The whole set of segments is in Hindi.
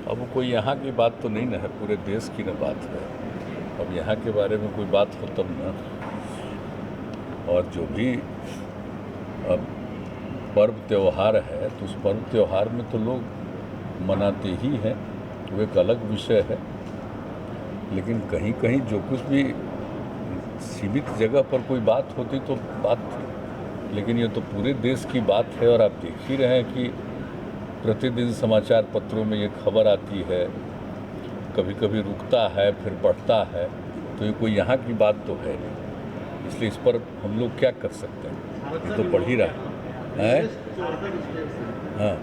अब कोई यहाँ की बात तो नहीं ना है, पूरे देश की ना बात है। अब यहाँ के बारे में कोई बात हो तब ना। और जो भी अब पर्व त्यौहार है तो उस पर्व त्यौहार में तो लोग मनाते ही हैं, वो एक अलग विषय है। लेकिन कहीं कहीं जो कुछ भी सीमित जगह पर कोई बात होती तो बात थी, लेकिन ये तो पूरे देश की बात है। और आप देख ही रहे हैं कि प्रतिदिन समाचार पत्रों में ये खबर आती है, कभी कभी रुकता है फिर बढ़ता है। तो ये कोई यहाँ की बात तो है नहीं, इसलिए इस पर हम लोग क्या कर सकते हैं, ये तो बढ़ ही रहा है। हाँ,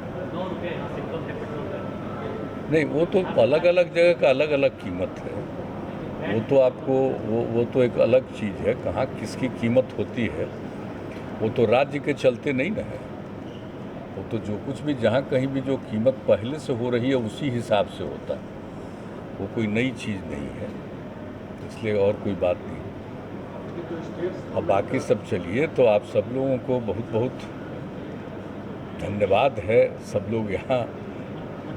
नहीं वो तो अलग अलग जगह का अलग अलग कीमत है। वो तो आपको वो तो एक अलग चीज़ है, कहाँ किसकी कीमत होती है वो तो राज्य के चलते नहीं ना है। वो तो जो कुछ भी जहाँ कहीं भी जो कीमत पहले से हो रही है उसी हिसाब से होता है, वो कोई नई चीज़ नहीं है, इसलिए और कोई बात नहीं। अब बाकी सब चलिए, तो आप सब लोगों को बहुत बहुत धन्यवाद है। सब लोग यहाँ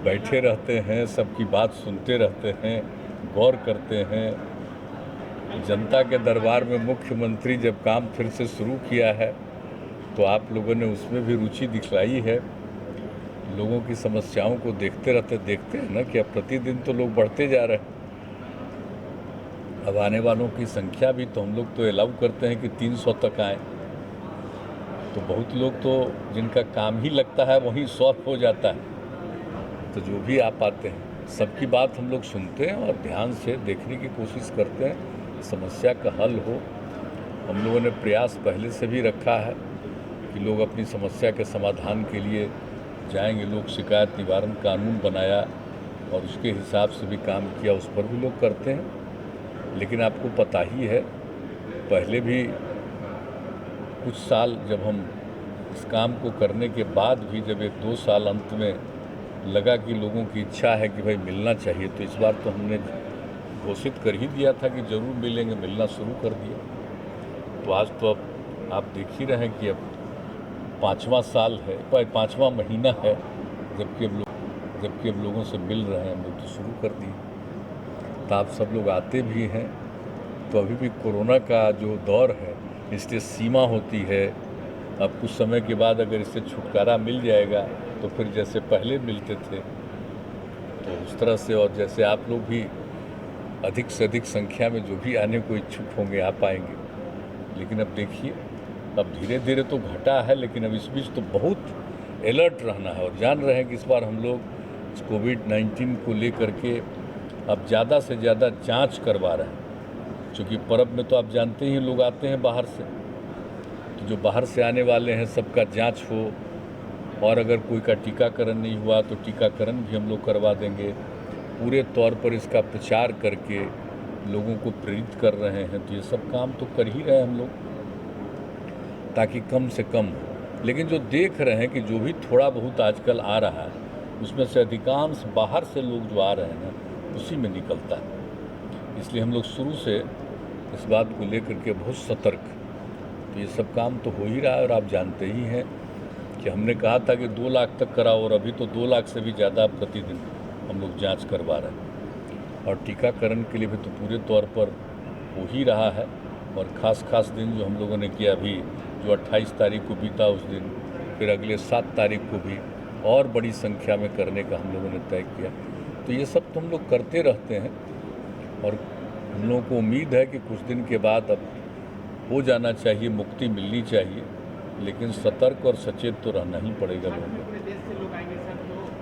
बैठे रहते हैं, सबकी बात सुनते रहते हैं, गौर करते हैं। जनता के दरबार में मुख्यमंत्री जब काम फिर से शुरू किया है तो आप लोगों ने उसमें भी रुचि दिखलाई है। लोगों की समस्याओं को देखते हैं ना कि अब प्रतिदिन तो लोग बढ़ते जा रहे हैं। अब आने वालों की संख्या भी तो हम लोग तो अलाउ करते हैं कि 300 तक आए। तो बहुत लोग तो जिनका काम ही लगता है वहीं 100 हो जाता है। तो जो भी आप आते हैं सबकी बात हम लोग सुनते हैं और ध्यान से देखने की कोशिश करते हैं, समस्या का हल हो। हम लोगों ने प्रयास पहले से भी रखा है कि लोग अपनी समस्या के समाधान के लिए जाएंगे। लोक शिकायत निवारण कानून बनाया और उसके हिसाब से भी काम किया, उस पर भी लोग करते हैं। लेकिन आपको पता ही है, पहले भी कुछ साल जब हम इस काम को करने के बाद भी जब 1-2 साल अंत में लगा कि लोगों की इच्छा है कि भाई मिलना चाहिए, तो इस बार तो हमने घोषित कर ही दिया था कि ज़रूर मिलेंगे, मिलना शुरू कर दिया। तो आज तो अब आप देख ही रहे हैं कि अब 5वां साल है, 5वां महीना है जबकि अब लोगों से मिल रहे हैं। हम लोग तो शुरू कर दिए, तो आप सब लोग आते भी हैं। तो अभी भी कोरोना का जो दौर है इसलिए सीमा होती है। अब कुछ समय के बाद अगर इससे छुटकारा मिल जाएगा तो फिर जैसे पहले मिलते थे तो उस तरह से, और जैसे आप लोग भी अधिक से अधिक संख्या में जो भी आने को इच्छुक होंगे आ पाएंगे। लेकिन अब देखिए, अब धीरे धीरे तो घटा है, लेकिन अब इस बीच तो बहुत अलर्ट रहना है। और जान रहे हैं कि इस बार हम लोग इस कोविड-19 को लेकर के अब ज़्यादा से ज़्यादा जांच करवा रहे हैं। क्योंकि पर्व में तो आप जानते ही लोग आते हैं बाहर से, तो जो बाहर से आने वाले हैं सबका जांच हो। और अगर कोई का टीकाकरण नहीं हुआ तो टीकाकरण भी हम लोग करवा देंगे। पूरे तौर पर इसका प्रचार करके लोगों को प्रेरित कर रहे हैं। तो ये सब काम तो कर ही रहे हैं हम लोग, ताकि कम से कम हो। लेकिन जो देख रहे हैं कि जो भी थोड़ा बहुत आजकल आ रहा है उसमें से अधिकांश बाहर से लोग जो आ रहे हैं ना उसी में निकलता है। इसलिए हम लोग शुरू से इस बात को लेकर के बहुत सतर्क। तो ये सब काम तो हो ही रहा है। और आप जानते ही हैं कि हमने कहा था कि 2 लाख तक कराओ, और अभी तो 2 लाख से भी ज़्यादा प्रतिदिन हम लोग जांच करवा रहे हैं। और टीकाकरण के लिए भी तो पूरे तौर पर हो ही रहा है। और ख़ास दिन जो हम लोगों ने किया, अभी जो 28 तारीख को बीता उस दिन, फिर अगले 7 तारीख को भी और बड़ी संख्या में करने का हम लोगों ने तय किया। तो ये सब तो हम लोग करते रहते हैं। और हम लोगों को उम्मीद है कि कुछ दिन के बाद अब हो जाना चाहिए, मुक्ति मिलनी चाहिए। लेकिन सतर्क और सचेत तो रहना ही पड़ेगा लोगों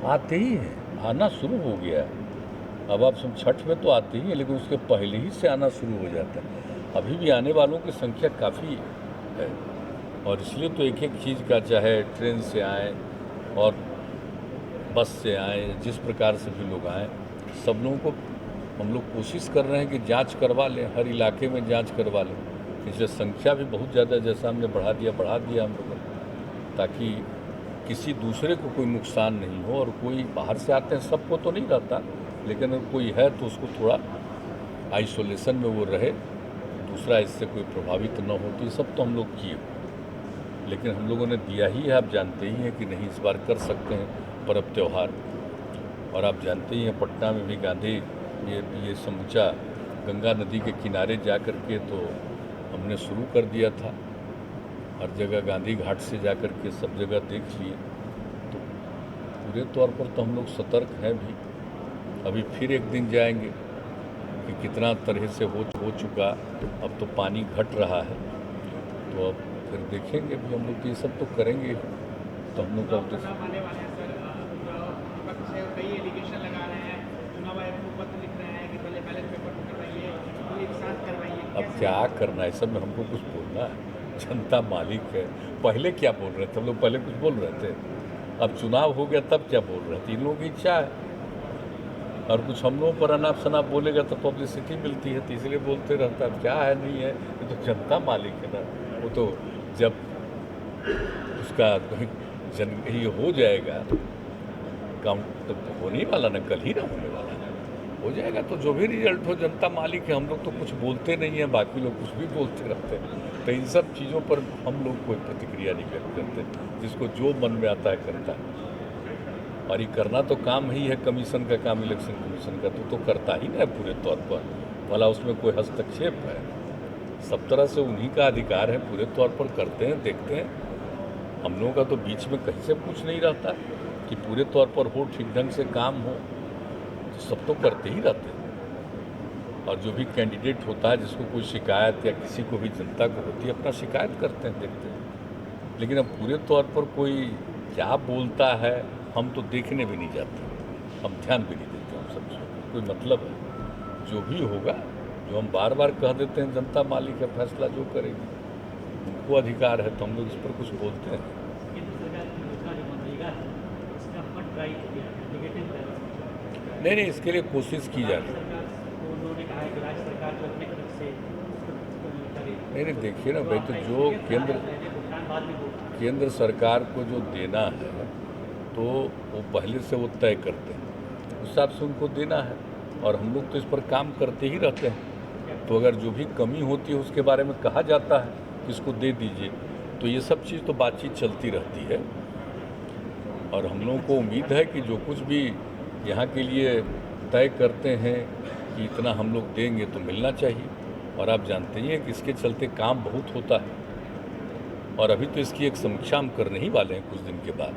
को। आते ही हैं, आना शुरू हो गया है। अब आप सब छठ में तो आते ही हैं, लेकिन उसके पहले ही से आना शुरू हो जाता है। अभी भी आने वालों की संख्या काफ़ी है। और इसलिए तो एक एक चीज़ का, चाहे ट्रेन से आए और बस से आए, जिस प्रकार से भी लोग आएँ, सब लोगों को हम लोग कोशिश कर रहे हैं कि जांच करवा लें, हर इलाके में जांच करवा लें। इसलिए संख्या भी बहुत ज़्यादा जैसा हमने बढ़ा दिया हम लोगों ने, ताकि किसी दूसरे को कोई नुकसान नहीं हो। और कोई बाहर से आते हैं सबको तो नहीं रहता, लेकिन अगर कोई है तो उसको थोड़ा आइसोलेशन में वो रहे, दूसरा इससे कोई प्रभावित न हो। तो ये सब तो हम लोग किए, लेकिन हम लोगों ने दिया ही है। आप जानते ही हैं कि नहीं, इस बार कर सकते हैं पर्व त्यौहार। और आप जानते ही हैं पटना में भी गांधी ये समूचा गंगा नदी के किनारे जा कर के तो हमने शुरू कर दिया था। हर जगह गांधी घाट से जा कर के सब जगह देख लिए। तो पूरे तौर पर तो हम लोग सतर्क हैं भी। अभी फिर एक दिन जाएंगे कि कितना तरह से हो चुका। अब तो पानी घट रहा है, तो अब फिर देखेंगे भी हम लोग। तो ये सब तो करेंगे। तो हम लोग का उद्देश्य कई एलिगेशन लगा रहे हैं, चुनाव आयोग को पत्र लिख रहे हैं कि पहले बैलेट पेपर करवाइए, तो एक साथ करवाइए। अब क्या करना है, सब में हमको कुछ बोलना है। जनता मालिक है। पहले क्या बोल रहे थे हम लोग? पहले कुछ बोल रहे थे। अब चुनाव हो गया तब क्या बोल रहे थे? इन लोगों की इच्छा है, और कुछ हम लोगों पर अनाप शनाप बोलेगा तो पब्लिसिटी मिलती है, तो इसलिए बोलते रहता है। क्या है नहीं है, ये तो जनता मालिक है ना। वो तो जब उसका ये हो जाएगा काउंट, तो होने ही वाला ना, कल ही ना होने वाला है, हो जाएगा। तो जो भी रिजल्ट हो, जनता मालिक है। हम लोग तो कुछ बोलते नहीं हैं, बाकी लोग कुछ भी बोलते रहते हैं। तो इन सब चीज़ों पर हम लोग कोई प्रतिक्रिया नहीं व्यक्त करते। जिसको जो मन में आता है करता है। और ये करना तो काम ही है कमीशन का काम, इलेक्शन कमीशन का तो करता ही ना है पूरे तौर पर। भला उसमें कोई हस्तक्षेप है? सब तरह से उन्हीं का अधिकार है, पूरे तौर पर करते हैं, देखते हैं। हम लोगों का तो बीच में कहीं से कुछ नहीं रहता कि पूरे तौर पर हो, ठीक ढंग से काम हो। सब तो करते ही रहते हैं। और जो भी कैंडिडेट होता है, जिसको कोई शिकायत या किसी को भी जनता को होती है, अपना शिकायत करते हैं, देखते हैं। लेकिन अब पूरे तौर पर कोई क्या बोलता है, हम तो देखने भी नहीं जाते, हम ध्यान भी नहीं देते। हम सब कोई मतलब है, जो भी होगा, जो हम बार बार कह देते हैं, जनता मालिक है, फैसला जो करेगी, उनको अधिकार है। तो हम लोग इस पर कुछ बोलते हैं। नहीं, इसके लिए कोशिश की जा रही है। नहीं, देखिए ना भाई, तो जो केंद्र सरकार को जो देना है, तो वो पहले से वो तय करते हैं, उस हिसाब से उनको देना है। और हम लोग तो इस पर काम करते ही रहते हैं। तो अगर जो भी कमी होती है उसके बारे में कहा जाता है कि इसको दे दीजिए, तो ये सब चीज़ तो बातचीत चलती रहती है। और हम लोगों को उम्मीद है कि जो कुछ भी यहाँ के लिए तय करते हैं कि इतना हम लोग देंगे, तो मिलना चाहिए। और आप जानते ही हैं कि इसके चलते काम बहुत होता है। और अभी तो इसकी एक समीक्षा हम करने ही वाले हैं कुछ दिन के बाद।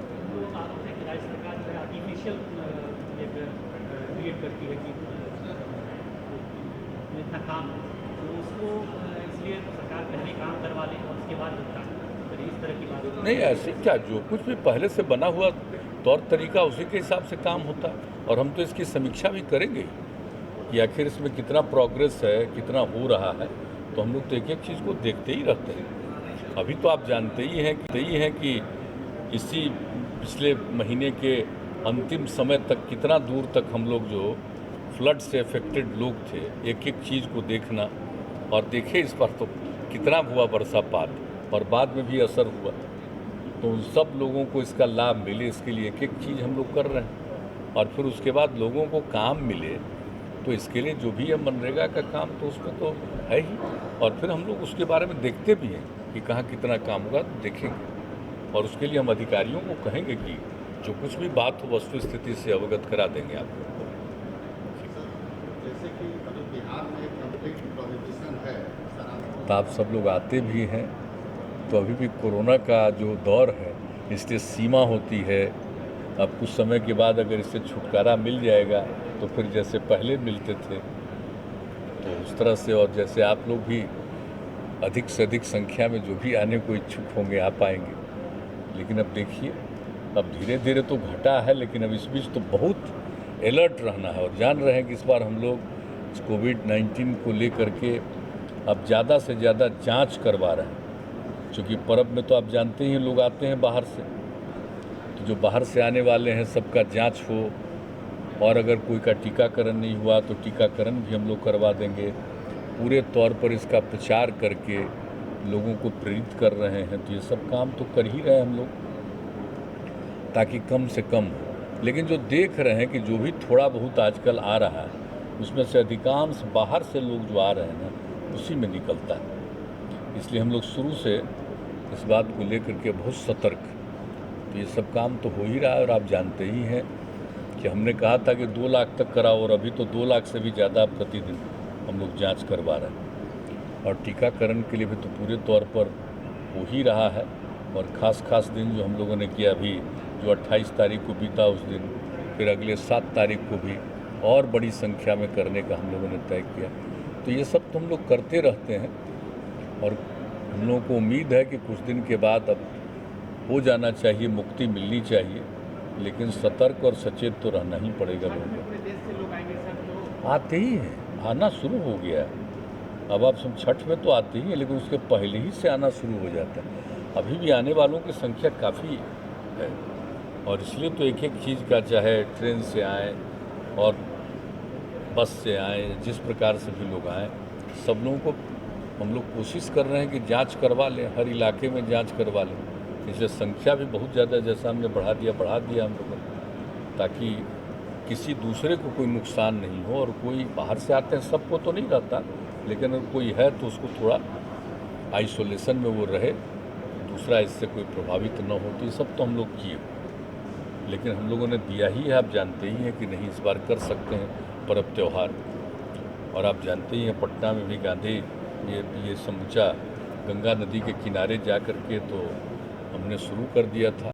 इतना काम तो उसको इसलिए सरकार पहले काम करवा ले और उसके बाद इस तरह की बात नहीं, ऐसे क्या, जो कुछ भी पहले से बना हुआ तौर तरीका, उसी के हिसाब से काम होता है। और हम तो इसकी समीक्षा भी करेंगे कि आखिर इसमें कितना प्रोग्रेस है, कितना हो रहा है। तो हम लोग तो एक एक चीज़ को देखते ही रहते हैं। अभी तो आप जानते ही हैं कि इसी पिछले महीने के अंतिम समय तक कितना दूर तक हम लोग जो फ्लड से अफेक्टेड लोग थे, एक एक चीज़ को देखना। और देखे इस पर तो कितना हुआ बरसापात, और बाद में भी असर हुआ। तो उन सब लोगों को इसका लाभ मिले, इसके लिए एक एक चीज़ हम लोग कर रहे हैं। और फिर उसके बाद लोगों को काम मिले, तो इसके लिए जो भी है मनरेगा का काम, तो उसमें तो है ही। और फिर हम लोग उसके बारे में देखते भी हैं कि कहाँ कितना काम होगा, तो देखेंगे। और उसके लिए हम अधिकारियों को कहेंगे कि जो कुछ भी बात हो, वस्तु स्थिति से अवगत करा देंगे आपको। जैसे कि अभी बिहार में कंप्लीट प्रोहिबिशन है, तो आप सब लोग आते भी हैं। तो अभी भी कोरोना का जो दौर है, इसलिए सीमा होती है। अब कुछ समय के बाद अगर इससे छुटकारा मिल जाएगा, तो फिर जैसे पहले मिलते थे, तो उस तरह से। और जैसे आप लोग भी अधिक से अधिक संख्या में जो भी आने को इच्छुक होंगे, आ पाएंगे। लेकिन अब देखिए, अब धीरे धीरे तो घटा है, लेकिन अब इस बीच तो बहुत अलर्ट रहना है। और जान रहे हैं कि इस बार हम लोग कोविड-19 को लेकर के अब ज़्यादा से ज़्यादा जांच करवा रहे हैं। क्योंकि पर्व में तो आप जानते ही लोग आते हैं बाहर से, तो जो बाहर से आने वाले हैं सबका जांच हो। और अगर कोई का टीकाकरण नहीं हुआ, तो टीकाकरण भी हम लोग करवा देंगे। पूरे तौर पर इसका प्रचार करके लोगों को प्रेरित कर रहे हैं। तो ये सब काम तो कर ही रहे हैं हम लोग, ताकि कम से कम हो। लेकिन जो देख रहे हैं कि जो भी थोड़ा बहुत आजकल आ रहा है, उसमें से अधिकांश बाहर से लोग जो आ रहे हैं ना, उसी में निकलता है। इसलिए हम लोग शुरू से इस बात को लेकर के बहुत सतर्क। तो ये सब काम तो हो ही रहा है। और आप जानते ही हैं कि कि हमने कहा था कि 2 लाख तक कराओ और अभी तो 2 लाख से भी ज़्यादा प्रतिदिन हम लोग जांच करवा रहे हैं। और टीकाकरण के लिए भी तो पूरे तौर पर हो ही रहा है। और ख़ास दिन जो हम लोगों ने किया अभी, जो 28 तारीख को बीता उस दिन, फिर अगले 7 तारीख को भी और बड़ी संख्या में करने का हम लोगों ने तय किया। तो ये सब तो हम लोग करते रहते हैं और हम लोगों को उम्मीद है कि कुछ दिन के बाद अब हो जाना चाहिए, मुक्ति मिलनी चाहिए, लेकिन सतर्क और सचेत तो रहना ही पड़ेगा लोगों को। पूरे देश से लोग आएंगे सर, तो आते ही हैं, आना शुरू हो गया है। अब आप सब छठ में तो आते ही हैं, लेकिन उसके पहले ही से आना शुरू हो जाता है। अभी भी आने वालों की संख्या काफ़ी है और इसलिए तो एक चीज़ का, चाहे ट्रेन से आए और बस से आए, जिस प्रकार से भी लोग आएँ, सब लोगों को हम लोग कोशिश कर रहे हैं कि जांच करवा लें, हर इलाके में जांच करवा लें। इसलिए संख्या भी बहुत ज़्यादा, जैसा हमने बढ़ा दिया हम लोगों ने, ताकि किसी दूसरे को कोई नुकसान नहीं हो। और कोई बाहर से आते हैं, सबको तो नहीं रहता, लेकिन अगर कोई है तो उसको थोड़ा आइसोलेशन में वो रहे, दूसरा इससे कोई प्रभावित न हो। तो ये सब तो हम लोग किए, लेकिन हम लोगों ने दिया ही है। आप जानते ही हैं कि नहीं इस बार कर सकते हैं पर्व त्यौहार। और आप जानते ही हैं पटना में भी गांधी ये समूचा गंगा नदी के किनारे जा कर के तो हमने शुरू कर दिया था।